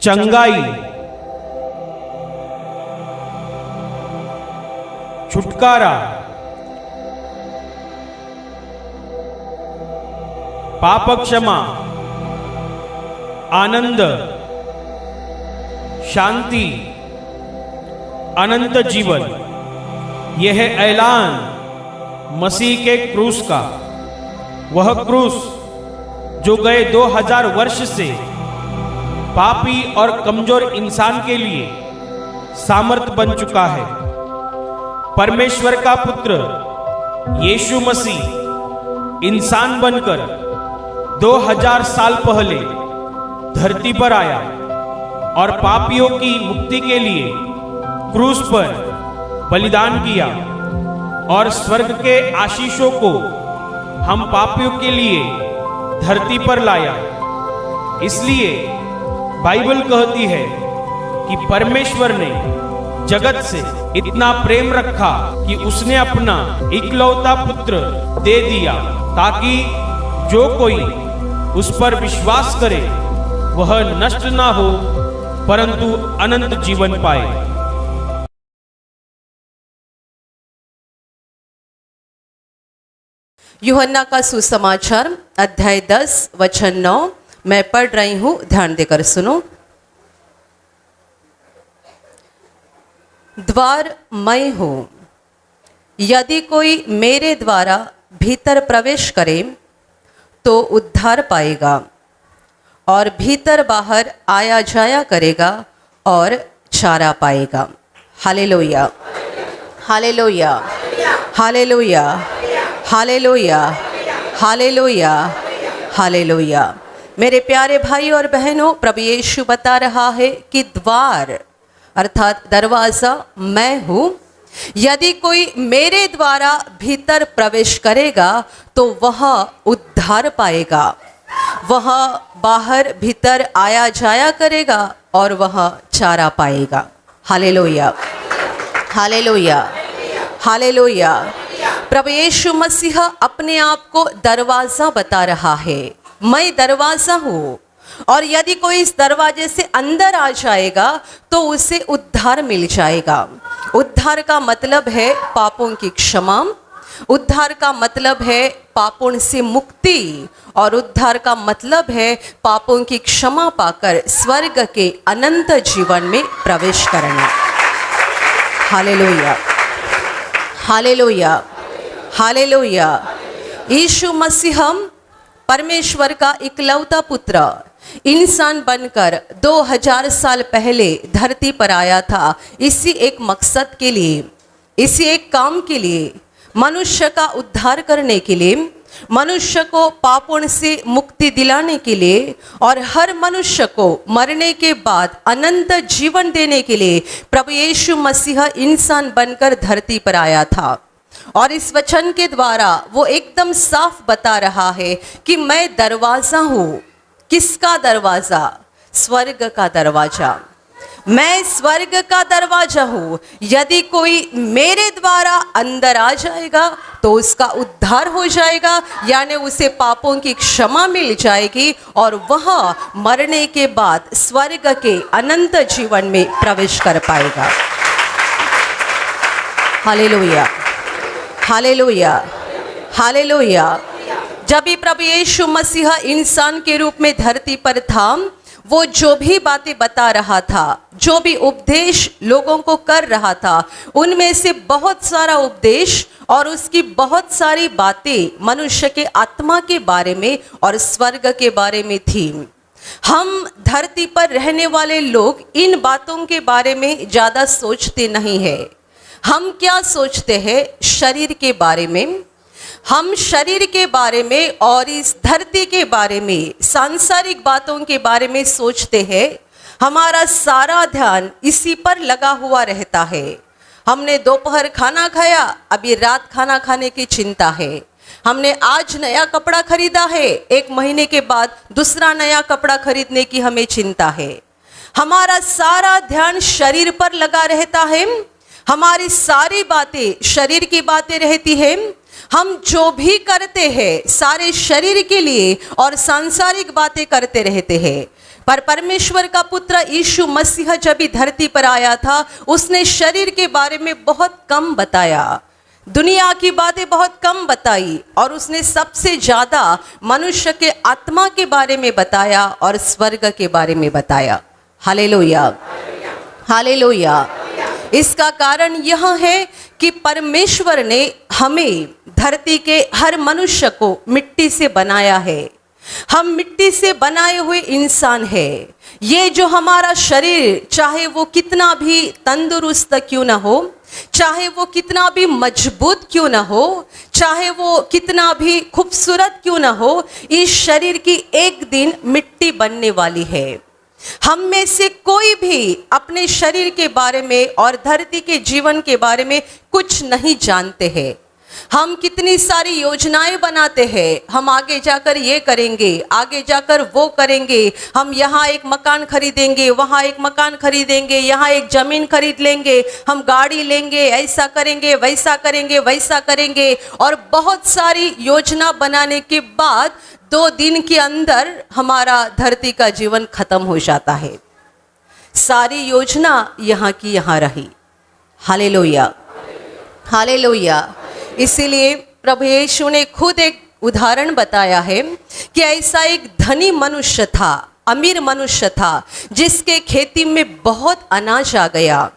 चंगाई, छुटकारा, पाप क्षमा, आनंद, शांति, अनंत जीवन। यह है ऐलान मसीह के क्रूस का, वह क्रूस जो गए 2000 वर्ष से पापी और कमजोर इंसान के लिए सामर्थ बन चुका है। परमेश्वर का पुत्र यीशु मसीह इंसान बनकर 2000 साल पहले धरती पर आया और पापियों की मुक्ति के लिए क्रूस पर बलिदान किया और स्वर्ग के आशीषों को हम पापियों के लिए धरती पर लाया। इसलिए बाइबल कहती है कि परमेश्वर ने जगत से इतना प्रेम रखा कि उसने अपना इकलौता पुत्र दे दिया, ताकि जो कोई उस पर विश्वास करे वह नष्ट ना हो परंतु अनंत जीवन पाए। यूहन्ना का सुसमाचार अध्याय 10 वचन 9 मैं पढ़ रही हूं, ध्यान देकर सुनो। द्वार मैं हूं, यदि कोई मेरे द्वारा भीतर प्रवेश करे तो उद्धार पाएगा और भीतर बाहर आया जाया करेगा और चारा पाएगा। Hallelujah, hallelujah, hallelujah, hallelujah, hallelujah, hallelujah. मेरे प्यारे भाई और बहनों, प्रभु यीशु बता रहा है कि द्वार अर्थात दरवाजा मैं हूं, यदि कोई मेरे द्वारा भीतर प्रवेश करेगा तो वह उद्धार पाएगा, वह बाहर भीतर आया जाया करेगा और वह चारा पाएगा। Hallelujah, hallelujah, hallelujah. प्रभु यीशु मसीह अपने आप को दरवाजा बता रहा है, मैं दरवाजा हूं और यदि कोई इस दरवाजे से अंदर आ जाएगा तो उसे उद्धार मिल जाएगा। उद्धार का मतलब है पापों की क्षमा, उद्धार का मतलब है पापों से मुक्ति और उद्धार का मतलब है पापों की क्षमा पाकर स्वर्ग के अनंत जीवन में प्रवेश करना। Hallelujah, hallelujah, hallelujah. Yeshu Masih परमेश्वर का इकलौता पुत्र इंसान बनकर 2000 साल पहले धरती पर आया था, इसी एक मकसद के लिए, इसी एक काम के लिए, मनुष्य का उद्धार करने के लिए, मनुष्य को पापों से मुक्ति दिलाने के लिए और हर मनुष्य को मरने के बाद अनंत जीवन देने के लिए प्रभु यीशु मसीह इंसान बनकर धरती पर आया था। और इस वचन के द्वारा वो एकदम साफ बता रहा है कि मैं दरवाजा हूं। किसका दरवाजा? स्वर्ग का दरवाजा। मैं स्वर्ग का दरवाजा हूं, यदि कोई मेरे द्वारा अंदर आ जाएगा तो उसका उद्धार हो जाएगा, यानी उसे पापों की क्षमा मिल जाएगी और वह मरने के बाद स्वर्ग के अनंत जीवन में प्रवेश कर पाएगा। Hallelujah, hallelujah, hallelujah. जब भी प्रभु यीशु मसीह इंसान के रूप में धरती पर था, वो जो भी बातें बता रहा था, जो भी उपदेश लोगों को कर रहा था, उनमें से बहुत सारा उपदेश और उसकी बहुत सारी बातें मनुष्य के आत्मा के बारे में और स्वर्ग के बारे में थी। हम धरती पर रहने वाले लोग इन बातों के बारे में ज़्यादा सोचते नहीं हैं। हम क्या सोचते हैं? शरीर के बारे में। हम शरीर के बारे में और इस धरती के बारे में, सांसारिक बातों के बारे में सोचते हैं। हमारा सारा ध्यान इसी पर लगा हुआ रहता है। हमने दोपहर खाना खाया, अभी रात खाना खाने की चिंता है। हमने आज नया कपड़ा खरीदा है, एक महीने के बाद दूसरा नया कपड़ा खरीदने की हमें चिंता है। हमारा सारा ध्यान शरीर पर लगा रहता है। हमारी सारी बातें शरीर की बातें रहती हैं। हम जो भी करते हैं सारे शरीर के लिए और सांसारिक बातें करते रहते हैं। पर परमेश्वर का पुत्र यीशु मसीह जब भी धरती पर आया था, उसने शरीर के बारे में बहुत कम बताया, दुनिया की बातें बहुत कम बताई, और उसने सबसे ज्यादा मनुष्य के आत्मा के बारे में बताया और स्वर्ग के बारे में बताया। Hallelujah, hallelujah. इसका कारण यह है कि परमेश्वर ने हमें, धरती के हर मनुष्य को मिट्टी से बनाया है। हम मिट्टी से बनाए हुए इंसान हैं। ये जो हमारा शरीर, चाहे वो कितना भी तंदुरुस्त क्यों ना हो, चाहे वो कितना भी मजबूत क्यों ना हो, चाहे वो कितना भी खूबसूरत क्यों ना हो, इस शरीर की एक दिन मिट्टी बनने वाली है। हम में से कोई भी अपने शरीर के बारे में और धरती के जीवन के बारे में कुछ नहीं जानते हैं। हम कितनी सारी योजनाएं बनाते हैं, हम आगे जाकर ये करेंगे, आगे जाकर वो करेंगे, हम यहाँ एक मकान खरीदेंगे, वहाँ एक मकान खरीदेंगे, यहाँ एक जमीन खरीद लेंगे, हम गाड़ी लेंगे, ऐसा करेंगे, वैसा करेंगे, वैसा करेंगे, और बहुत सारी योजना बनाने के बाद 2 दिन के अंदर हमारा धरती का जीवन खत्म हो जाता है। सारी योजना यहाँ की यहाँ रही। Hallelujah, hallelujah. इसीलिए प्रभु यीशु ने खुद एक उदाहरण बताया है कि ऐसा एक धनी मनुष्य था, अमीर मनुष्य था, जिसके खेती में बहुत अनाज आ गया,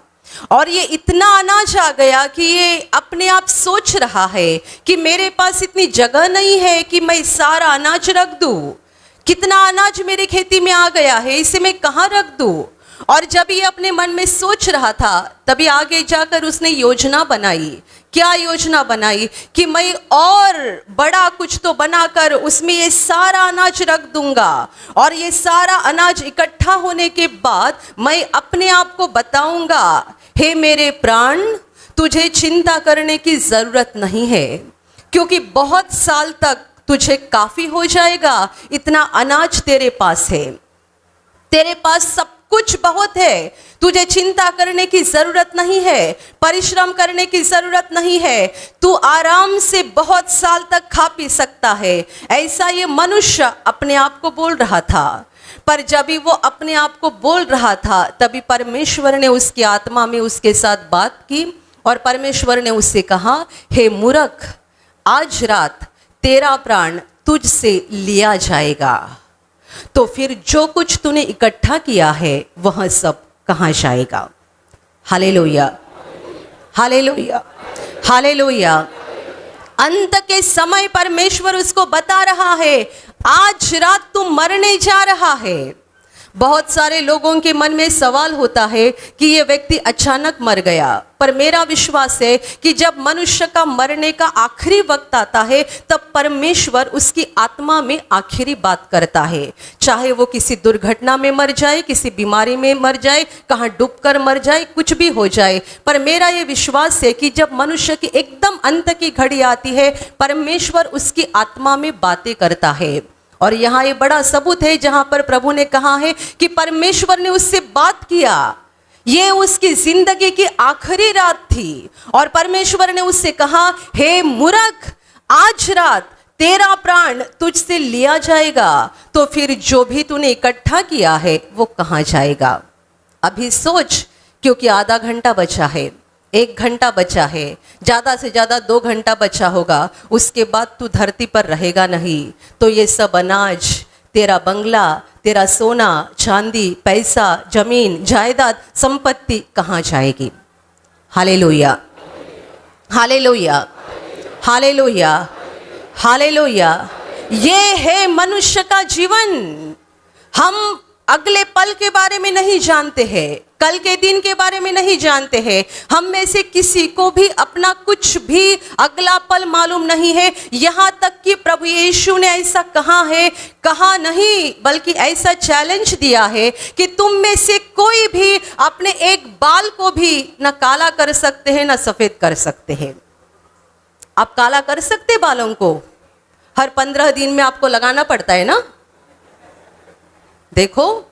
और ये इतना अनाज आ गया कि ये अपने आप सोच रहा है कि मेरे पास इतनी जगह नहीं है कि मैं सारा अनाज रख दूं। कितना अनाज मेरी खेती में आ गया है, इसे मैं कहाँ रख दूं। और जब ये अपने मन में सोच रहा था, तभी आगे जाकर उसने योजना बनाई। क्या योजना बनाई कि मैं और बड़ा कुछ तो बनाकर उसमें ये सारा अनाज रख दूंगा, और ये सारा अनाज इकट्ठा होने के बाद मैं अपने आप को बताऊंगा, हे मेरे प्राण, तुझे चिंता करने की जरूरत नहीं है, क्योंकि बहुत साल तक तुझे काफी हो जाएगा। इतना अनाज तेरे पास है, तेरे पास सब कुछ बहुत है, तुझे चिंता करने की जरूरत नहीं है, परिश्रम करने की जरूरत नहीं है, तू आराम से बहुत साल तक खा पी सकता है। ऐसा ये मनुष्य अपने आप को बोल रहा था। पर जब भी वो अपने आप को बोल रहा था, तभी परमेश्वर ने उसकी आत्मा में उसके साथ बात की, और परमेश्वर ने उससे कहा, हे मूर्ख, आज रात तेरा प्राण तुझसे लिया जाएगा, तो फिर जो कुछ तूने इकट्ठा किया है वह सब कहाँ जाएगा। Hallelujah, hallelujah, hallelujah. अंत के समय परमेश्वर उसको बता रहा है, आज रात तू मरने जा रहा है। बहुत सारे लोगों के मन में सवाल होता है कि ये व्यक्ति अचानक मर गया, पर मेरा विश्वास है कि जब मनुष्य का मरने का आखिरी वक्त आता है, तब परमेश्वर उसकी आत्मा में आखिरी बात करता है। चाहे वो किसी दुर्घटना में मर जाए, किसी बीमारी में मर जाए, कहाँ डूबकर मर जाए, कुछ भी हो जाए, पर मेरा ये विश्वास है कि जब मनुष्य की एकदम अंत की घड़ी आती है, परमेश्वर उसकी आत्मा में बातें करता है। और यहाँ ये बड़ा सबूत है जहाँ पर प्रभु ने कहा है कि परमेश्वर ने उससे बात किया। ये उसकी जिंदगी की आखिरी रात थी, और परमेश्वर ने उससे कहा, हे मूर्ख, आज रात तेरा प्राण तुझसे लिया जाएगा, तो फिर जो भी तूने इकट्ठा किया है वो कहाँ जाएगा। अभी सोच, क्योंकि आधा घंटा बचा है, 1 घंटा बचा है, ज़्यादा से ज़्यादा 2 घंटा बचा होगा, उसके बाद तू धरती पर रहेगा नहीं। तो ये सब अनाज, तेरा बंगला, तेरा सोना चांदी, पैसा, जमीन, जायदाद, संपत्ति कहाँ जाएगी। Hallelujah, hallelujah, hallelujah, hallelujah. ये है मनुष्य का जीवन। हम अगले पल के बारे में नहीं जानते हैं, कल के दिन के बारे में नहीं जानते हैं। हम में से किसी को भी अपना कुछ भी अगला पल मालूम नहीं है। यहाँ तक कि प्रभु यीशु ने ऐसा कहा है, कहा नहीं बल्कि ऐसा चैलेंज दिया है कि तुम में से कोई भी अपने एक बाल को भी न काला कर सकते हैं न सफेद कर सकते हैं। आप काला कर सकते बालों को? हर 15 दिन में आपको लगाना पड़ता है ना। देखो,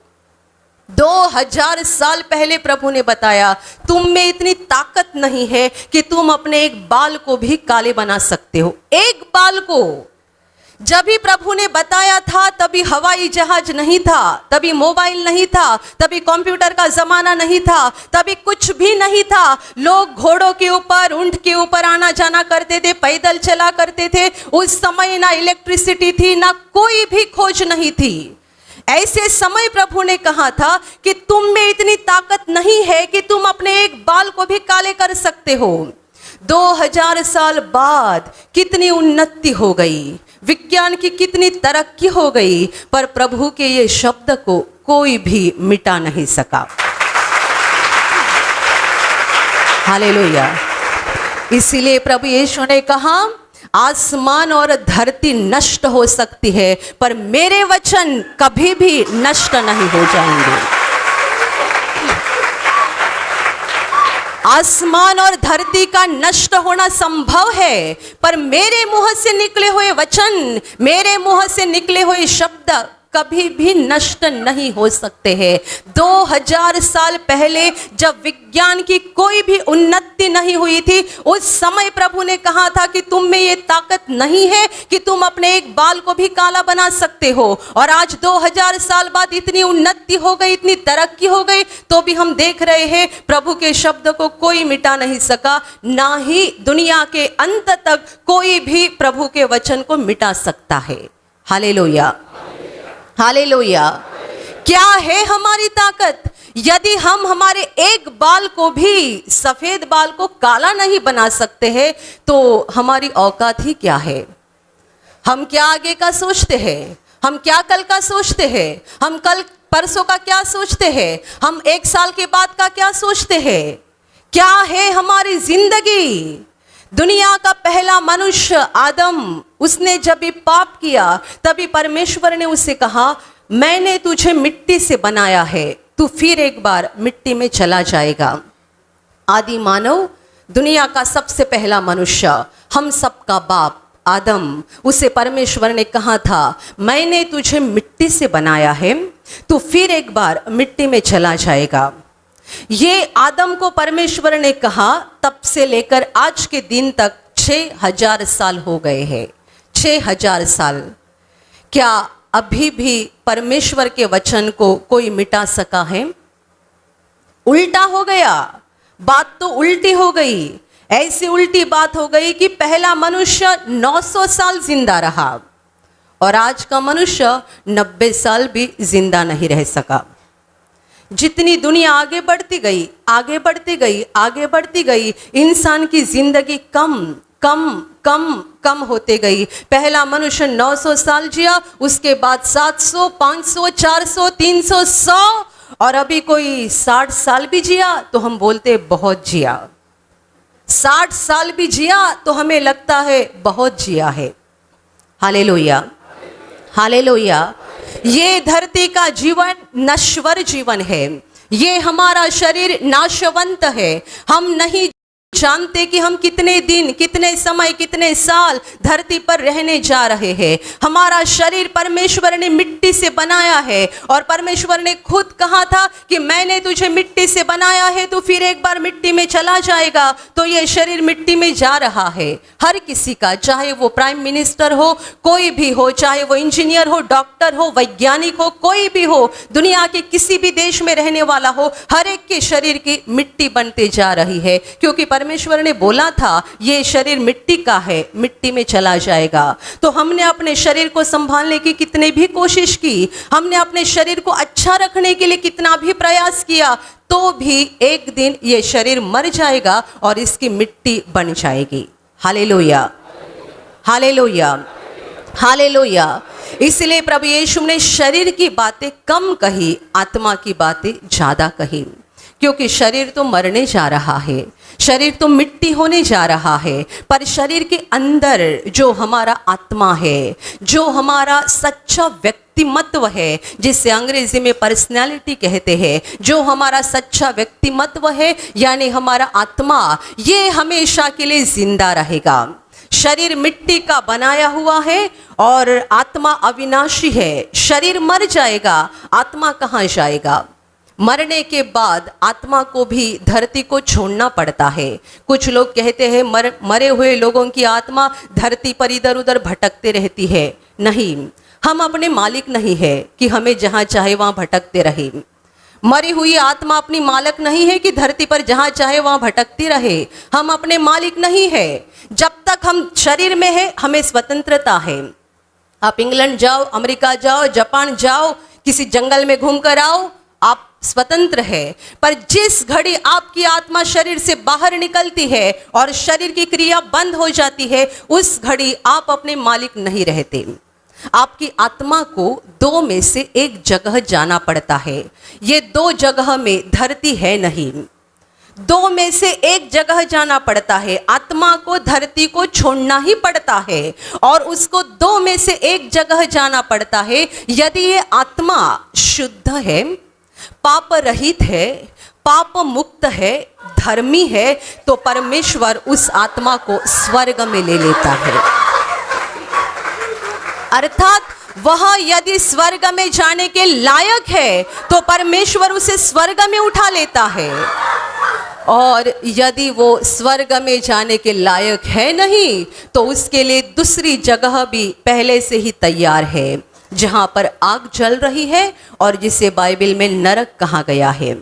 2000 साल पहले प्रभु ने बताया, तुम में इतनी ताकत नहीं है कि तुम अपने एक बाल को भी काले बना सकते हो। एक बाल को, जब भी प्रभु ने बताया था तभी हवाई जहाज नहीं था, तभी मोबाइल नहीं था, तभी कंप्यूटर का जमाना नहीं था, तभी कुछ भी नहीं था। लोग घोड़ों के ऊपर, ऊंट के ऊपर आना जाना करते थे, पैदल चला करते थे। उस समय ना इलेक्ट्रिसिटी थी, ना कोई भी खोज नहीं थी। ऐसे समय प्रभु ने कहा था कि तुम में इतनी ताकत नहीं है कि तुम अपने एक बाल को भी काले कर सकते हो। 2000 साल बाद कितनी उन्नति हो गई, विज्ञान की कितनी तरक्की हो गई, पर प्रभु के ये शब्द को कोई भी मिटा नहीं सका। हालेलुया। इसीलिए प्रभु यीशु ने कहा, आसमान और धरती नष्ट हो सकती है पर मेरे वचन कभी भी नष्ट नहीं हो जाएंगे। आसमान और धरती का नष्ट होना संभव है, पर मेरे मुंह से निकले हुए वचन, मेरे मुंह से निकले हुए शब्द कभी भी नष्ट नहीं हो सकते हैं। 2000 साल पहले जब विज्ञान की कोई भी उन्नति नहीं हुई थी, उस समय प्रभु ने कहा था कि तुम में ये ताकत नहीं है कि तुम अपने एक बाल को भी काला बना सकते हो। और आज 2000 साल बाद इतनी उन्नति हो गई, इतनी तरक्की हो गई, तो भी हम देख रहे हैं प्रभु के शब्द को कोई मिटा नहीं सका, ना ही दुनिया के अंत तक कोई भी प्रभु के वचन को मिटा सकता है। Hallelujah, hallelujah. क्या है हमारी ताकत? यदि हम हमारे एक बाल को भी, सफेद बाल को काला नहीं बना सकते हैं, तो हमारी औकात ही क्या है? हम क्या आगे का सोचते हैं? हम क्या कल का सोचते हैं? हम कल परसों का क्या सोचते हैं? हम एक साल के बाद का क्या सोचते हैं? क्या है हमारी जिंदगी? दुनिया का पहला मनुष्य आदम, उसने जब भी पाप किया तभी परमेश्वर ने उससे कहा, मैंने तुझे मिट्टी से बनाया है, तू फिर एक बार मिट्टी में चला जाएगा। आदि मानव, दुनिया का सबसे पहला मनुष्य, हम सबका बाप आदम, उसे परमेश्वर ने कहा था, मैंने तुझे मिट्टी से बनाया है, तू फिर एक बार मिट्टी में चला जाएगा। ये आदम को परमेश्वर ने कहा, तब से लेकर आज के दिन तक 6000 साल हो गए हैं। 6000 साल। क्या अभी भी परमेश्वर के वचन को कोई मिटा सका है? उल्टा हो गया, बात तो उल्टी हो गई। ऐसी उल्टी बात हो गई कि पहला मनुष्य 900 साल जिंदा रहा और आज का मनुष्य 90 साल भी जिंदा नहीं रह सका। जितनी दुनिया आगे बढ़ती गई, आगे बढ़ती गई, आगे बढ़ती गई, इंसान की जिंदगी कम कम कम कम होते गई। पहला मनुष्य 900 साल जिया, उसके बाद 700, 500, 400, 300, 100 और अभी कोई 60 साल भी जिया तो हम बोलते बहुत जिया। 60 साल भी जिया तो हमें लगता है बहुत जिया है। Hallelujah, hallelujah. ये धरती का जीवन नश्वर जीवन है, ये हमारा शरीर नाशवंत है। हम नहीं जानते कि हम कितने दिन, कितने समय, कितने साल धरती पर रहने जा रहे हैं। हमारा शरीर परमेश्वर ने मिट्टी से बनाया है और परमेश्वर ने खुद कहा था कि मैंने तुझे मिट्टी से बनाया है, तो फिर एक बार मिट्टी में चला जाएगा। तो ये शरीर मिट्टी में जा रहा है। हर किसी का, चाहे वो प्राइम मिनिस्टर हो, कोई भी हो, चाहे वो इंजीनियर हो, डॉक्टर हो, वैज्ञानिक हो, कोई भी हो, दुनिया के किसी भी देश में रहने वाला हो, हर एक के शरीर की मिट्टी बनते जा रही है, क्योंकि परमेश्वर ने बोला था ये शरीर मिट्टी का है, मिट्टी में चला जाएगा। तो हमने अपने शरीर को संभालने की कितनी भी कोशिश की, हमने अपने शरीर को अच्छा रखने के लिए कितना भी प्रयास किया, तो भी एक दिन ये शरीर मर जाएगा और इसकी मिट्टी बन जाएगी। Hallelujah, hallelujah, hallelujah. इसलिए प्रभु यीशु ने शरीर की बातें कम कही, आत्मा की बातें ज्यादा कही, क्योंकि शरीर तो मरने जा रहा है, शरीर तो मिट्टी होने जा रहा है, पर शरीर के अंदर जो हमारा आत्मा है, जो हमारा सच्चा व्यक्तिमत्व है, जिसे अंग्रेजी में पर्सनैलिटी कहते हैं, जो हमारा सच्चा व्यक्तिमत्व है यानी हमारा आत्मा, ये हमेशा के लिए जिंदा रहेगा। शरीर मिट्टी का बनाया हुआ है और आत्मा अविनाशी है। शरीर मर जाएगा, आत्मा कहाँ जाएगा? मरने के बाद आत्मा को भी धरती को छोड़ना पड़ता है। कुछ लोग कहते हैं मरे हुए लोगों की आत्मा धरती पर इधर उधर भटकते रहती है। नहीं, हम अपने मालिक नहीं है कि हमें जहाँ चाहे वहाँ भटकते रहे। मरी हुई आत्मा अपनी मालिक नहीं है कि धरती पर जहाँ चाहे वहाँ भटकती रहे। हम अपने मालिक नहीं है। जब तक हम शरीर में है हमें स्वतंत्रता है। आप इंग्लैंड जाओ, अमेरिका जाओ, जापान जाओ, किसी जंगल में घूम कर आओ, आप स्वतंत्र है। पर जिस घड़ी आपकी आत्मा शरीर से बाहर निकलती है और शरीर की क्रिया बंद हो जाती है, उस घड़ी आप अपने मालिक नहीं रहते। आपकी आत्मा को दो में से एक जगह जाना पड़ता है। ये दो जगह में धरती है नहीं, दो में से एक जगह जाना पड़ता है। आत्मा को धरती को छोड़ना ही पड़ता है और उसको दो में से एक जगह जाना पड़ता है। यदि ये आत्मा शुद्ध है, पाप रहित है, पाप मुक्त है, धर्मी है, तो परमेश्वर उस आत्मा को स्वर्ग में ले लेता है। अर्थात वह यदि स्वर्ग में जाने के लायक है तो परमेश्वर उसे स्वर्ग में उठा लेता है, और यदि वो स्वर्ग में जाने के लायक है नहीं तो उसके लिए दूसरी जगह भी पहले से ही तैयार है, जहां पर आग जल रही है और जिसे बाइबल में नरक कहा गया है।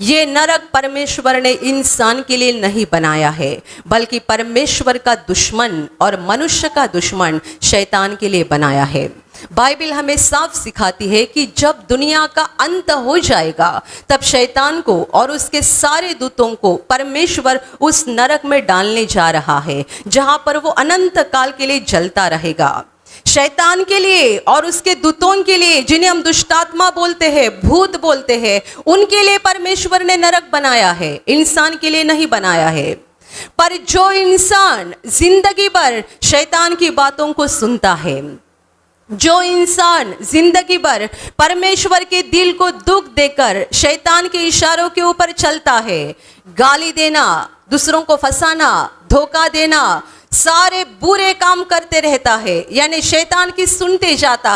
ये नरक परमेश्वर ने इंसान के लिए नहीं बनाया है, बल्कि परमेश्वर का दुश्मन और मनुष्य का दुश्मन शैतान के लिए बनाया है। बाइबल हमें साफ सिखाती है कि जब दुनिया का अंत हो जाएगा तब शैतान को और उसके सारे दूतों को परमेश्वर उस नरक में डालने जा रहा है, जहां पर वो अनंत काल के लिए जलता रहेगा। शैतान के लिए और उसके दूतों के लिए, जिन्हें हम दुष्टात्मा बोलते हैं, भूत बोलते हैं, उनके लिए परमेश्वर ने नरक बनाया है, इंसान के लिए नहीं बनाया है। पर जो इंसान जिंदगी भर शैतान की बातों को सुनता है, जो इंसान जिंदगी भर परमेश्वर के दिल को दुख देकर शैतान के इशारों के ऊपर चलता है, गाली देना, दूसरों को फंसाना, धोखा देना, सारे बुरे काम करते रहता है, यानी शैतान की सुनते जाता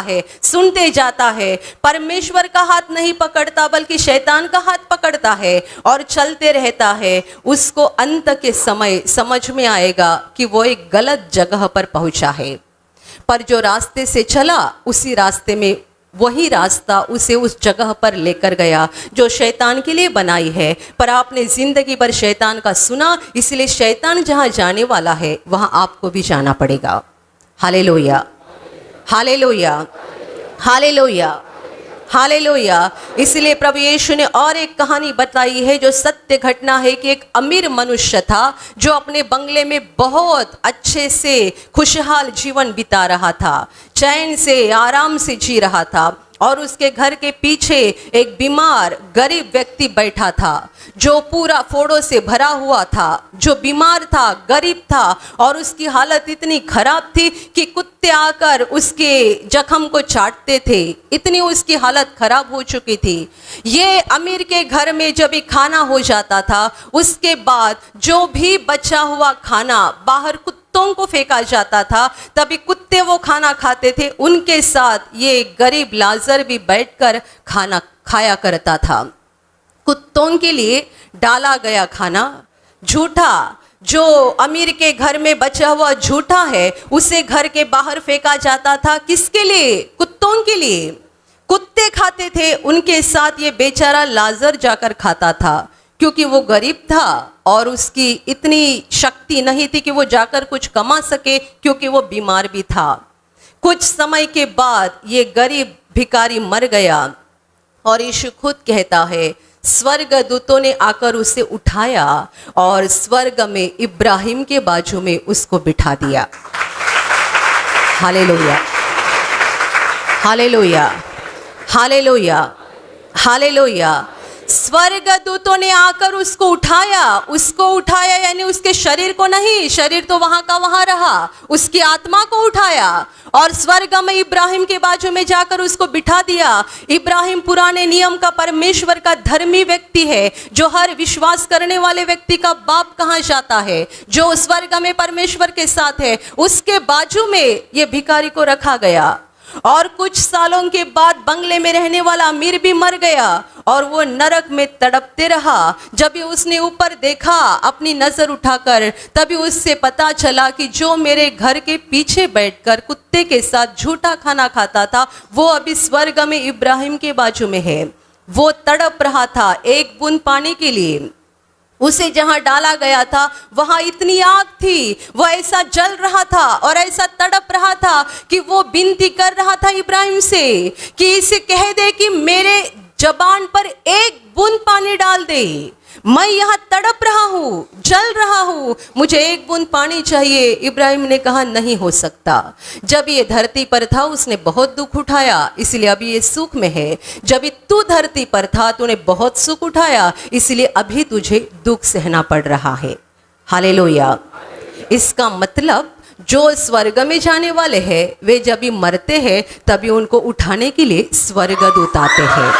है, परमेश्वर का हाथ नहीं पकड़ता बल्कि शैतान का हाथ पकड़ता है और चलते रहता है, उसको अंत के समय समझ में आएगा कि वो एक गलत जगह पर पहुंचा है। पर जो रास्ते से चला उसी रास्ते में वही रास्ता उसे उस जगह पर लेकर गया जो शैतान के लिए बनाई है। पर आपने जिंदगी भर शैतान का सुना, इसलिए शैतान जहां जाने वाला है वहां आपको भी जाना पड़ेगा। Hallelujah, hallelujah, hallelujah, hallelujah. इसलिए प्रभु यीशु ने और एक कहानी बताई है जो सत्य घटना है कि एक अमीर मनुष्य था जो अपने बंगले में बहुत अच्छे से खुशहाल जीवन बिता रहा था, चैन से आराम से जी रहा था, और उसके घर के पीछे एक बीमार गरीब व्यक्ति बैठा था जो पूरा फोड़ों से भरा हुआ था, जो बीमार था, गरीब था, और उसकी हालत इतनी खराब थी कि कुत्ते आकर उसके जख्म को चाटते थे, इतनी उसकी हालत खराब हो चुकी थी। ये अमीर के घर में जब भी खाना हो जाता था, उसके बाद जो भी बचा हुआ खाना बाहर कुत्तों को फेंका जाता था, तभी कुत्ते वो खाना खाते थे, उनके साथ ये गरीब लाजर भी बैठकर खाना खाया करता था। कुत्तों के लिए डाला गया खाना झूठा, जो अमीर के घर में बचा हुआ झूठा है उसे घर के बाहर फेंका जाता था। किसके लिए? कुत्तों के लिए। कुत्ते खाते थे, उनके साथ ये बेचारा लाजर जाकर खाता था, क्योंकि वो गरीब था और उसकी इतनी शक्ति नहीं थी कि वो जाकर कुछ कमा सके, क्योंकि वो बीमार भी था। कुछ समय के बाद ये गरीब भिखारी मर गया और यीशु खुद कहता है स्वर्ग दूतों ने आकर उसे उठाया और स्वर्ग में इब्राहिम के बाजू में उसको बिठा दिया। Hallelujah, hallelujah, hallelujah, hallelujah. स्वर्ग दूतों ने आकर उसको उठाया यानी उसके शरीर को नहीं, शरीर तो वहां का वहां रहा, उसकी आत्मा को उठाया और स्वर्ग में इब्राहिम के बाजू में जाकर उसको बिठा दिया। इब्राहिम पुराने नियम का परमेश्वर का धर्मी व्यक्ति है, जो हर विश्वास करने वाले व्यक्ति का बाप कहा जाता है, जो स्वर्ग में परमेश्वर के साथ है, उसके बाजू में ये भिखारी को रखा गया। और कुछ सालों के बाद बंगले में रहने वाला अमीर भी मर गया और वो नरक में तड़पते रहा। जब उसने ऊपर देखा अपनी नजर उठाकर, तभी उससे पता चला कि जो मेरे घर के पीछे बैठकर कुत्ते के साथ झूठा खाना खाता था, वो अभी स्वर्ग में इब्राहिम के बाजू में है। वो तड़प रहा था एक बूंद पानी के लिए। उसे जहां डाला गया था वहां इतनी आग थी, वो ऐसा जल रहा था और ऐसा तड़प रहा था कि वो विनती कर रहा था इब्राहिम से कि इसे कह दे कि मेरे जबान पर एक बूंद पानी डाल दे। मैं यहाँ तड़प रहा हूँ, जल रहा हूँ, मुझे एक बूंद पानी चाहिए। इब्राहिम ने कहा नहीं हो सकता। जब ये धरती पर था उसने बहुत दुख उठाया, इसलिए अभी ये सुख में है। जब तू धरती पर था तूने बहुत सुख उठाया, इसलिए अभी तुझे दुख सहना पड़ रहा है। हालेलुया। इसका मतलब जो स्वर्ग में जाने वाले हैं वे जब भी मरते हैं तभी उनको उठाने के लिए स्वर्गदूत आते हैं।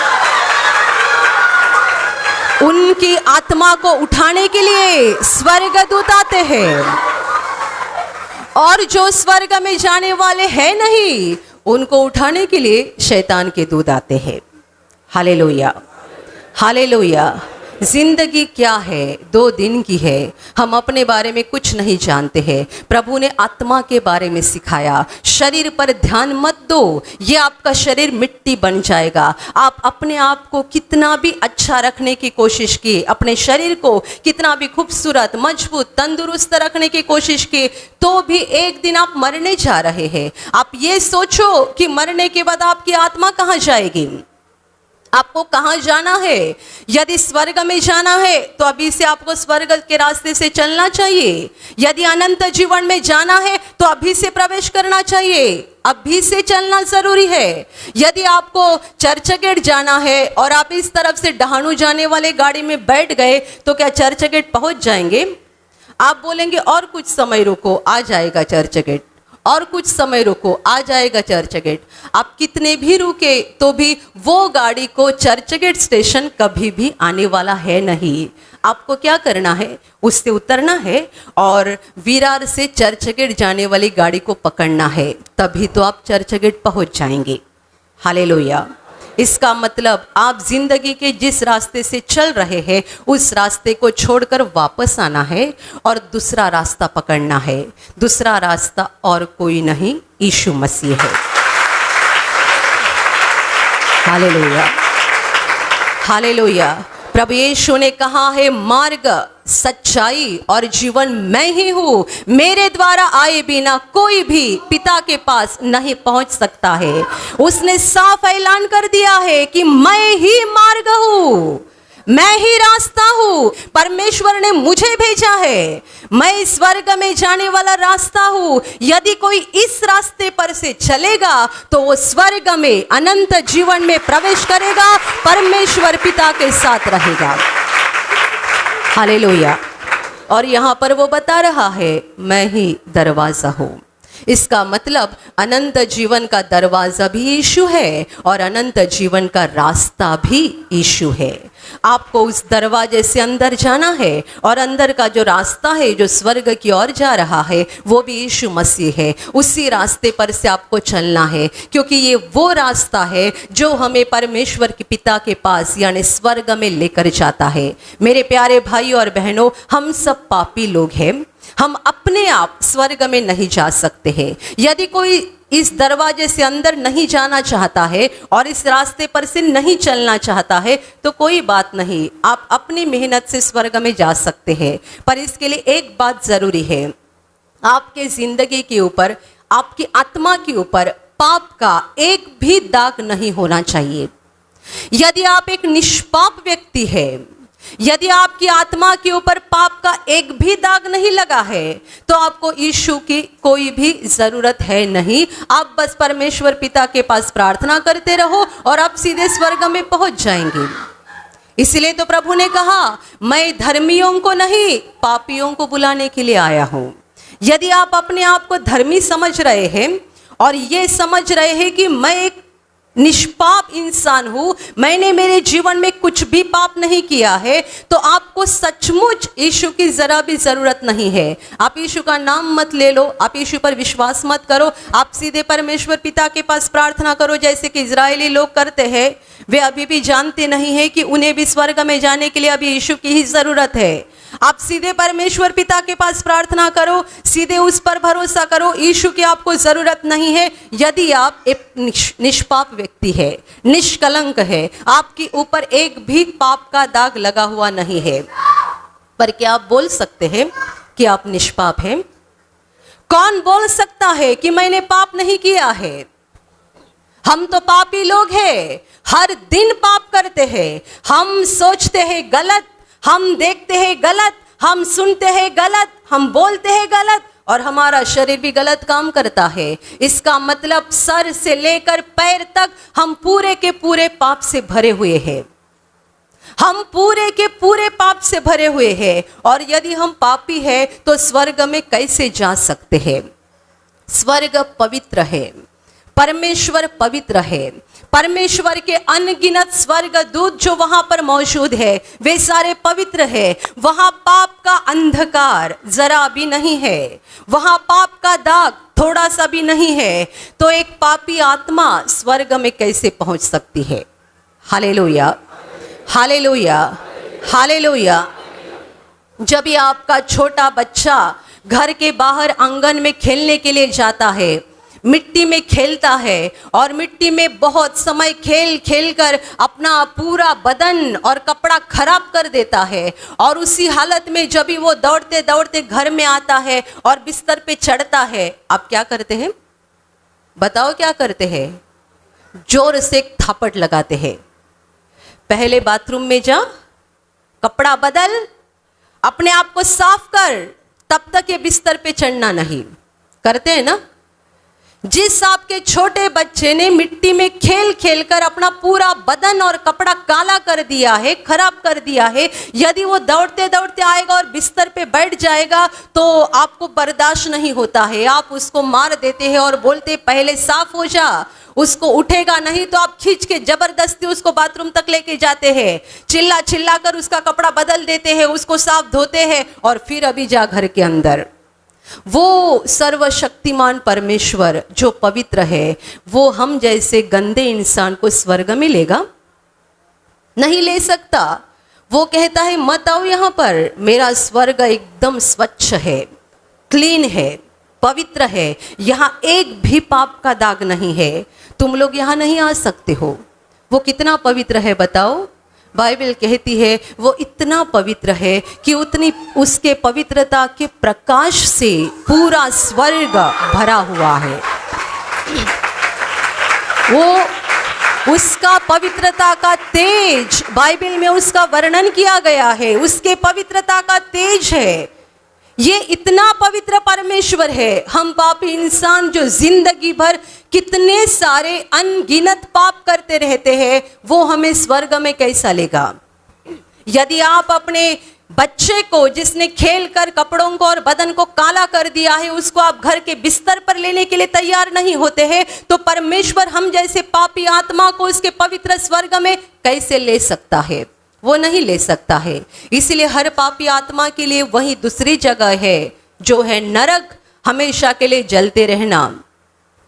उनकी आत्मा को उठाने के लिए स्वर्गदूत आते हैं, और जो स्वर्ग में जाने वाले हैं नहीं, उनको उठाने के लिए शैतान के दूत आते हैं। Hallelujah, hallelujah. जिंदगी क्या है? 2 दिन की है। हम अपने बारे में कुछ नहीं जानते हैं। प्रभु ने आत्मा के बारे में सिखाया। शरीर पर ध्यान मत दो, ये आपका शरीर मिट्टी बन जाएगा। आप अपने आप को कितना भी अच्छा रखने की कोशिश की, अपने शरीर को कितना भी खूबसूरत, मजबूत, तंदुरुस्त रखने की कोशिश की, तो भी एक दिन आप मरने जा रहे हैं। आप ये सोचो कि मरने के बाद आपकी आत्मा कहाँ जाएगी, आपको कहाँ जाना है। यदि स्वर्ग में जाना है तो अभी से आपको स्वर्ग के रास्ते से चलना चाहिए। यदि अनंत जीवन में जाना है तो अभी से प्रवेश करना चाहिए, अभी से चलना जरूरी है। यदि आपको चर्चगेट जाना है और आप इस तरफ से डहाणू जाने वाले गाड़ी में बैठ गए तो क्या चर्चगेट पहुंच जाएंगे? आप बोलेंगे और कुछ समय रुको, आ जाएगा चर्चगेट, और कुछ समय रुको, आ जाएगा चर्चगेट। आप कितने भी रुके तो भी वो गाड़ी को चर्चगेट स्टेशन कभी भी आने वाला है नहीं। आपको क्या करना है? उससे उतरना है और विरार से चर्चगेट जाने वाली गाड़ी को पकड़ना है, तभी तो आप चर्चगेट पहुंच जाएंगे। हालेलुया। इसका मतलब आप जिंदगी के जिस रास्ते से चल रहे हैं उस रास्ते को छोड़कर वापस आना है और दूसरा रास्ता पकड़ना है। दूसरा रास्ता और कोई नहीं, यीशु मसीह है। Hallelujah, hallelujah. प्रभु यीशु ने कहा है, मार्ग, सच्चाई और जीवन मैं ही हूँ, मेरे द्वारा आए बिना कोई भी पिता के पास नहीं पहुंच सकता है। उसने साफ ऐलान कर दिया है कि मैं ही मार्ग हूँ, मैं ही रास्ता हूँ। परमेश्वर ने मुझे भेजा है, मैं स्वर्ग में जाने वाला रास्ता हूँ। यदि कोई इस रास्ते पर से चलेगा तो वो स्वर्ग में अनंत जीवन में प्रवेश करेगा, परमेश्वर पिता के साथ रहेगा। हालेलुया। और यहाँ पर वो बता रहा है, मैं ही दरवाजा हूँ। इसका मतलब अनंत जीवन का दरवाजा भी यीशु है और अनंत जीवन का रास्ता भी यीशु है। आपको उस दरवाजे से अंदर जाना है और अंदर का जो रास्ता है जो स्वर्ग की ओर जा रहा है वो भी यीशु मसीह है। उसी रास्ते पर से आपको चलना है, क्योंकि ये वो रास्ता है जो हमें परमेश्वर के पिता के पास यानी स्वर्ग में लेकर जाता है। मेरे प्यारे भाइयों और बहनों, हम सब पापी लोग हैं, हम अपने आप स्वर्ग में नहीं जा सकते हैं। यदि कोई इस दरवाजे से अंदर नहीं जाना चाहता है और इस रास्ते पर से नहीं चलना चाहता है तो कोई बात नहीं, आप अपनी मेहनत से स्वर्ग में जा सकते हैं। पर इसके लिए एक बात जरूरी है, आपके जिंदगी के ऊपर, आपकी आत्मा के ऊपर पाप का एक भी दाग नहीं होना चाहिए। यदि आप एक निष्पाप व्यक्ति हैं, यदि आपकी आत्मा के ऊपर पाप का एक भी दाग नहीं लगा है तो आपको यीशु की कोई भी जरूरत है नहीं। आप बस परमेश्वर पिता के पास प्रार्थना करते रहो और आप सीधे स्वर्ग में पहुंच जाएंगे। इसलिए तो प्रभु ने कहा, मैं धर्मियों को नहीं पापियों को बुलाने के लिए आया हूं। यदि आप अपने आप को धर्मी समझ रहे हैं और ये समझ रहे हैं कि मैं एक निष्पाप इंसान हूं, मैंने मेरे जीवन में कुछ भी पाप नहीं किया है, तो आपको सचमुच यीशु की जरा भी जरूरत नहीं है। आप यीशु का नाम मत ले लो, आप यीशु पर विश्वास मत करो, आप सीधे परमेश्वर पिता के पास प्रार्थना करो जैसे कि इजरायली लोग करते हैं। वे अभी भी जानते नहीं है कि उन्हें भी स्वर्ग में जाने के लिए अभी यीशु की ही जरूरत है। आप सीधे परमेश्वर पिता के पास प्रार्थना करो, सीधे उस पर भरोसा करो, यीशु की आपको जरूरत नहीं है। यदि आप एक निष्पाप व्यक्ति है, निष्कलंक है, आपके ऊपर एक भी पाप का दाग लगा हुआ नहीं है, पर क्या आप बोल सकते हैं कि आप निष्पाप हैं? कौन बोल सकता है कि मैंने पाप नहीं किया है? हम तो पापी लोग हैं, हर दिन पाप करते हैं। हम सोचते हैं गलत, हम देखते हैं गलत, हम सुनते हैं गलत, हम बोलते हैं गलत, और हमारा शरीर भी गलत काम करता है। इसका मतलब सर से लेकर पैर तक हम पूरे के पूरे पाप से भरे हुए हैं। हम पूरे के पूरे पाप से भरे हुए हैं, और यदि हम पापी हैं तो स्वर्ग में कैसे जा सकते हैं? स्वर्ग पवित्र है, परमेश्वर पवित्र है। परमेश्वर के अनगिनत स्वर्ग दूत जो वहां पर मौजूद है वे सारे पवित्र है। वहां पाप का अंधकार जरा भी नहीं है, वहां पाप का दाग थोड़ा सा भी नहीं है। तो एक पापी आत्मा स्वर्ग में कैसे पहुंच सकती है? Hallelujah, hallelujah, hallelujah. जब ये आपका छोटा बच्चा घर के बाहर आंगन में खेलने के लिए जाता है, मिट्टी में खेलता है, और मिट्टी में बहुत समय खेल खेल कर अपना पूरा बदन और कपड़ा खराब कर देता है, और उसी हालत में जब भी वो दौड़ते दौड़ते घर में आता है और बिस्तर पे चढ़ता है, आप क्या करते हैं? बताओ क्या करते हैं? जोर से एक थापड़ लगाते हैं। पहले बाथरूम में जा, कपड़ा बदल, अपने आप को साफ कर, तब तक ये बिस्तर पे चढ़ना नहीं। करते हैं ना? जिस आपके छोटे बच्चे ने मिट्टी में खेल खेल कर अपना पूरा बदन और कपड़ा काला कर दिया है, खराब कर दिया है, यदि वो दौड़ते दौड़ते आएगा और बिस्तर पे बैठ जाएगा तो आपको बर्दाश्त नहीं होता है। आप उसको मार देते हैं और बोलते पहले साफ हो जा। उसको उठेगा नहीं तो आप खींच के जबरदस्ती उसको बाथरूम तक लेके जाते हैं, चिल्ला चिल्ला कर उसका कपड़ा बदल देते हैं, उसको साफ धोते हैं, और फिर अभी जा घर के अंदर। वो सर्वशक्तिमान परमेश्वर जो पवित्र है, वो हम जैसे गंदे इंसान को स्वर्ग में लेगा? नहीं ले सकता। वो कहता है मत आओ यहाँ पर, मेरा स्वर्ग एकदम स्वच्छ है, क्लीन है, पवित्र है, यहाँ एक भी पाप का दाग नहीं है, तुम लोग यहाँ नहीं आ सकते हो। वो कितना पवित्र है बताओ? बाइबल कहती है वो इतना पवित्र है कि उतनी उसके पवित्रता के प्रकाश से पूरा स्वर्ग भरा हुआ है। वो उसका पवित्रता का तेज, बाइबल में उसका वर्णन किया गया है, उसके पवित्रता का तेज है। ये इतना पवित्र परमेश्वर है। हम पापी इंसान जो जिंदगी भर कितने सारे अनगिनत पाप करते रहते हैं, वो हमें स्वर्ग में कैसा लेगा? यदि आप अपने बच्चे को जिसने खेल कर कपड़ों को और बदन को काला कर दिया है, उसको आप घर के बिस्तर पर लेने के लिए तैयार नहीं होते हैं, तो परमेश्वर हम जैसे पापी आत्मा को उसके पवित्र स्वर्ग में कैसे ले सकता है? वो नहीं ले सकता है। इसलिए हर पापी आत्मा के लिए वही दूसरी जगह है जो है नरक, हमेशा के लिए जलते रहना।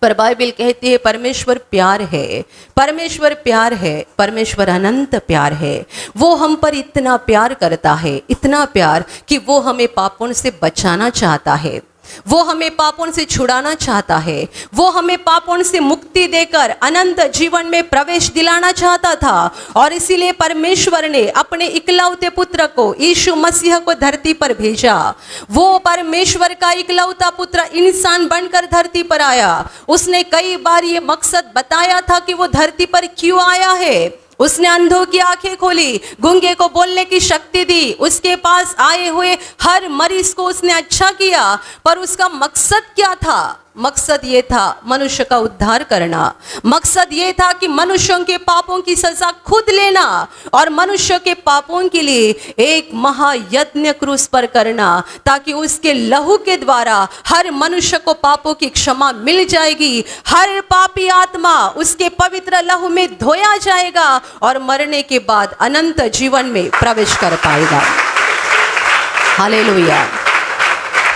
पर बाइबल कहती है परमेश्वर प्यार है, परमेश्वर प्यार है, परमेश्वर अनंत प्यार है। वो हम पर इतना प्यार करता है, इतना प्यार कि वो हमें पापों से बचाना चाहता है, वो हमें पापों से छुड़ाना चाहता है, वो हमें पापों से मुक्ति देकर अनंत जीवन में प्रवेश दिलाना चाहता था। और इसीलिए परमेश्वर ने अपने इकलौते पुत्र को, यीशु मसीह को धरती पर भेजा। वो परमेश्वर का इकलौता पुत्र इंसान बनकर धरती पर आया। उसने कई बार ये मकसद बताया था कि वो धरती पर क्यों आया है। उसने अंधों की आंखें खोली, गूंगे को बोलने की शक्ति दी, उसके पास आए हुए हर मरीज को उसने अच्छा किया। पर उसका मकसद क्या था? मकसद ये था मनुष्य का उद्धार करना। मकसद ये था कि मनुष्यों के पापों की सजा खुद लेना और मनुष्य के पापों के लिए एक महायज्ञ क्रूस पर करना, ताकि उसके लहू के द्वारा हर मनुष्य को पापों की क्षमा मिल जाएगी। हर पापी आत्मा उसके पवित्र लहू में धोया जाएगा और मरने के बाद अनंत जीवन में प्रवेश कर पाएगा। Hallelujah,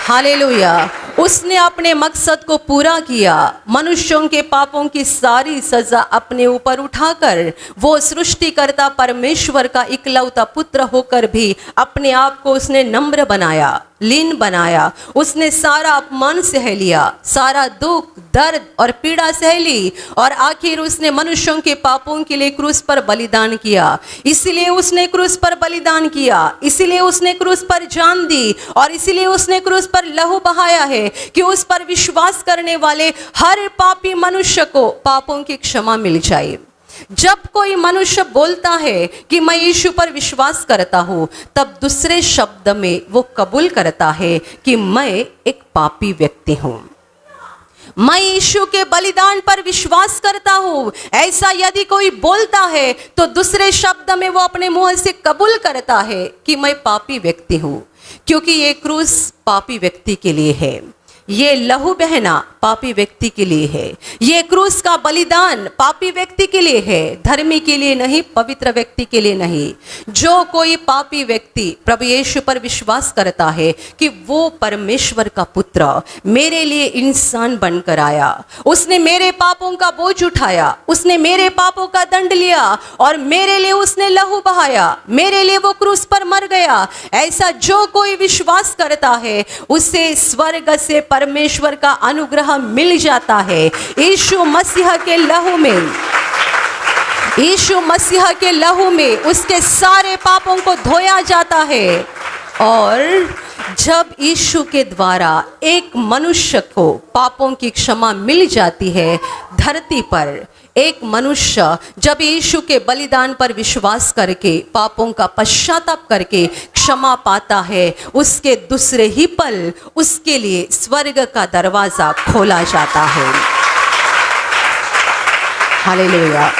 hallelujah. उसने अपने मकसद को पूरा किया। मनुष्यों के पापों की सारी सजा अपने ऊपर उठाकर वो सृष्टिकर्ता परमेश्वर का इकलौता पुत्र होकर भी अपने आप को उसने नम्र बनाया, लीन बनाया। उसने सारा अपमान सह लिया, सारा दुख, दर्द और पीड़ा सह ली और आखिर उसने मनुष्यों के पापों के लिए क्रूस पर बलिदान किया। इसीलिए उसने क्रूस पर बलिदान किया, इसीलिए उसने क्रूस पर जान दी और इसीलिए उसने क्रूस पर लहू बहाया है कि उस पर विश्वास करने वाले हर पापी मनुष्य को पापों की क्षमा मिल जाए। जब कोई मनुष्य बोलता है कि मैं यीशु पर विश्वास करता हूं, तब दूसरे शब्द में वो कबूल करता है कि मैं एक पापी व्यक्ति हूं। मैं यीशु के बलिदान पर विश्वास करता हूं, ऐसा यदि कोई बोलता है तो दूसरे शब्द में वो अपने मुंह से कबूल करता है कि मैं पापी व्यक्ति हूं, क्योंकि ये क्रूस पापी व्यक्ति के लिए है, ये लहू बहना पापी व्यक्ति के लिए है, ये क्रूस का बलिदान पापी व्यक्ति के लिए है, धर्मी के लिए नहीं, पवित्र व्यक्ति के लिए नहीं। जो कोई पापी व्यक्ति प्रभु यीशु पर विश्वास करता है कि वो परमेश्वर का पुत्र मेरे लिए इंसान बनकर आया, उसने मेरे पापों का बोझ उठाया, उसने मेरे पापों का दंड लिया और मेरे लिए उसने लहू बहाया, मेरे लिए वो क्रूस पर मर गया, ऐसा जो कोई विश्वास करता है उसे स्वर्ग से परमेश्वर का अनुग्रह मिल जाता है। यीशु मसीह के लहू में, यीशु मसीह के लहू में उसके सारे पापों को धोया जाता है। और जब यीशु के द्वारा एक मनुष्य को पापों की क्षमा मिल जाती है धरती पर, एक मनुष्य जब यीशु के बलिदान पर विश्वास करके पापों का पश्चाताप करके क्षमा पाता है, उसके दूसरे ही पल उसके लिए स्वर्ग का दरवाजा खोला जाता है। Hallelujah,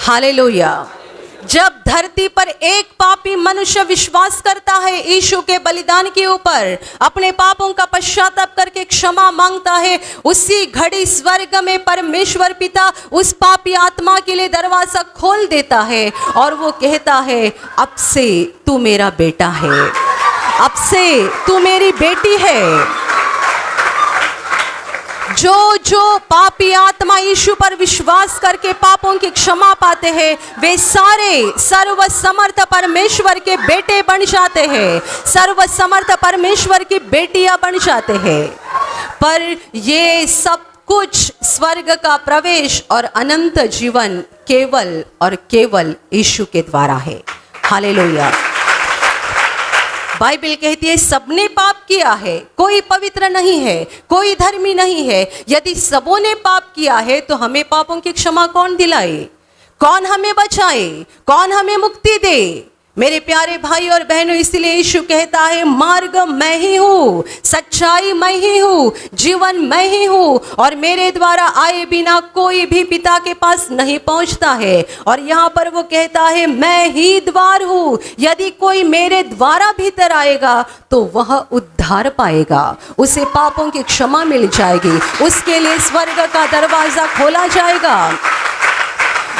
hallelujah. जब धरती पर एक पापी मनुष्य विश्वास करता है यीशु के बलिदान के ऊपर, अपने पापों का पश्चाताप करके क्षमा मांगता है, उसी घड़ी स्वर्ग में परमेश्वर पिता उस पापी आत्मा के लिए दरवाजा खोल देता है और वो कहता है, अब से तू मेरा बेटा है, अब से तू मेरी बेटी है। जो जो पापी आत्मा यीशु पर विश्वास करके पापों की क्षमा पाते हैं, वे सारे सर्वसमर्थ परमेश्वर के बेटे बन जाते हैं, सर्वसमर्थ परमेश्वर की बेटियां बन जाते हैं। पर ये सब कुछ स्वर्ग का प्रवेश और अनंत जीवन केवल और केवल यीशु के द्वारा है। हालेलुया। बाइबल कहती है सबने पाप किया है, कोई पवित्र नहीं है, कोई धर्मी नहीं है। यदि सबों ने पाप किया है तो हमें पापों की क्षमा कौन दिलाए, कौन हमें बचाए, कौन हमें मुक्ति दे? मेरे प्यारे भाई और बहनों, इसलिए यीशु कहता है मार्ग मैं ही हूँ, सच्चाई मैं ही हूँ, जीवन मैं ही हूँ और मेरे द्वारा आए बिना कोई भी पिता के पास नहीं पहुँचता है। और यहाँ पर वो कहता है मैं ही द्वार हूँ, यदि कोई मेरे द्वारा भीतर आएगा तो वह उद्धार पाएगा, उसे पापों की क्षमा मिल जाएगी, उसके लिए स्वर्ग का दरवाजा खोला जाएगा,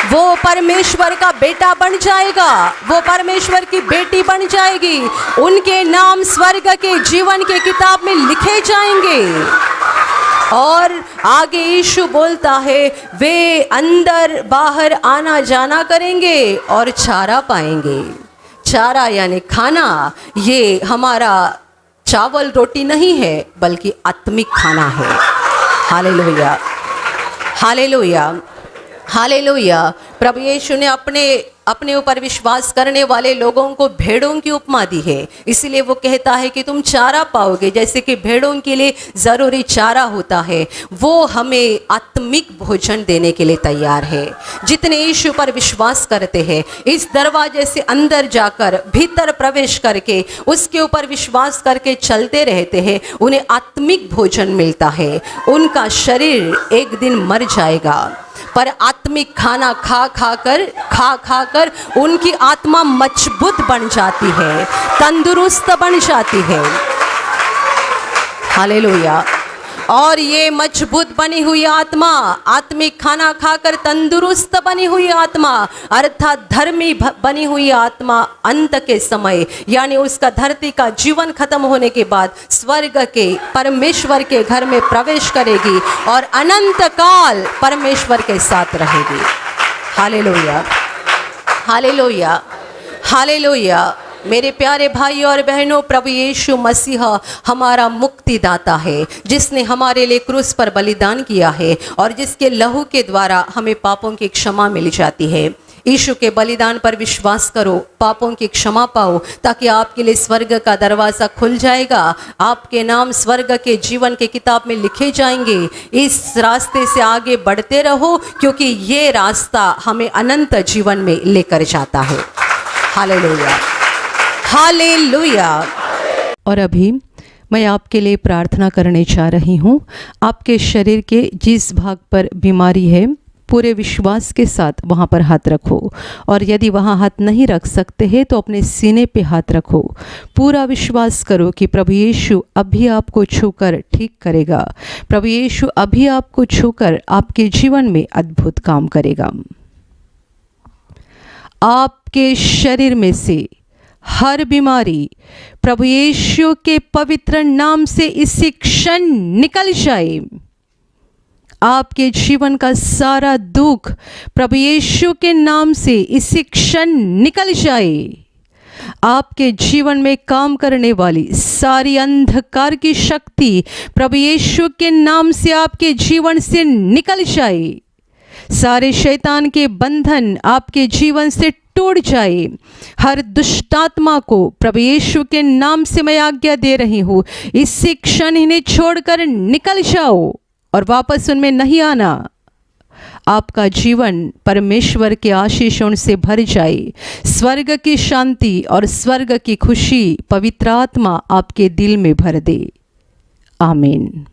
वो परमेश्वर का बेटा बन जाएगा, वो परमेश्वर की बेटी बन जाएगी, उनके नाम स्वर्ग के जीवन के किताब में लिखे जाएंगे। और आगे यीशु बोलता है वे अंदर बाहर आना जाना करेंगे और चारा पाएंगे। चारा यानी खाना, ये हमारा चावल रोटी नहीं है बल्कि आत्मिक खाना है। Hallelujah, hallelujah, hallelujah. प्रभु यीशु ने अपने ऊपर विश्वास करने वाले लोगों को भेड़ों की उपमा दी है। इसीलिए वो कहता है कि तुम चारा पाओगे, जैसे कि भेड़ों के लिए जरूरी चारा होता है, वो हमें आत्मिक भोजन देने के लिए तैयार है। जितने यीशु पर विश्वास करते हैं, इस दरवाजे से अंदर जाकर भीतर प्रवेश करके उसके ऊपर विश्वास करके चलते रहते हैं, उन्हें आत्मिक भोजन मिलता है। उनका शरीर एक दिन मर जाएगा, पर आत्मिक खाना खा खाकर उनकी आत्मा मजबूत बन जाती है, तंदुरुस्त बन जाती है। हालेलुया। और ये मजबूत बनी हुई आत्मा, आत्मिक खाना खाकर तंदुरुस्त बनी हुई आत्मा, अर्थात धर्मी बनी हुई आत्मा अंत के समय, यानी उसका धरती का जीवन खत्म होने के बाद स्वर्ग के परमेश्वर के घर में प्रवेश करेगी और अनंत काल परमेश्वर के साथ रहेगी। Hallelujah, hallelujah, hallelujah. मेरे प्यारे भाई और बहनों, प्रभु यीशु मसीह हमारा मुक्तिदाता है, जिसने हमारे लिए क्रूस पर बलिदान किया है और जिसके लहू के द्वारा हमें पापों की क्षमा मिल जाती है। यीशु के बलिदान पर विश्वास करो, पापों की क्षमा पाओ, ताकि आपके लिए स्वर्ग का दरवाज़ा खुल जाएगा। आपके नाम स्वर्ग के जीवन के किताब में लिखे जाएंगे। इस रास्ते से आगे बढ़ते रहो, क्योंकि ये रास्ता हमें अनंत जीवन में लेकर जाता है। Hallelujah, hallelujah. और अभी मैं आपके लिए प्रार्थना करने जा रही हूँ। आपके शरीर के जिस भाग पर बीमारी है, पूरे विश्वास के साथ वहाँ पर हाथ रखो, और यदि वहाँ हाथ नहीं रख सकते हैं तो अपने सीने पे हाथ रखो। पूरा विश्वास करो कि प्रभु यीशु अभी आपको छूकर ठीक करेगा। प्रभु यीशु अभी आपको छूकर आपके जीवन में अद्भुत काम करेगा। आपके शरीर में से हर बीमारी प्रभु यीशु के पवित्र नाम से इसी क्षण निकल जाए। आपके जीवन का सारा दुख प्रभु यीशु के नाम से इसी क्षण निकल जाए। आपके जीवन में काम करने वाली सारी अंधकार की शक्ति प्रभु यीशु के नाम से आपके जीवन से निकल जाए। सारे शैतान के बंधन आपके जीवन से टूट जाए। हर दुष्टात्मा को प्रभु यीशु के नाम से मैं आज्ञा दे रही हूँ, इसी क्षण इन्हें छोड़कर निकल जाओ और वापस उनमें नहीं आना। आपका जीवन परमेश्वर के आशीषों से भर जाए। स्वर्ग की शांति और स्वर्ग की खुशी पवित्र आत्मा आपके दिल में भर दे। आमीन।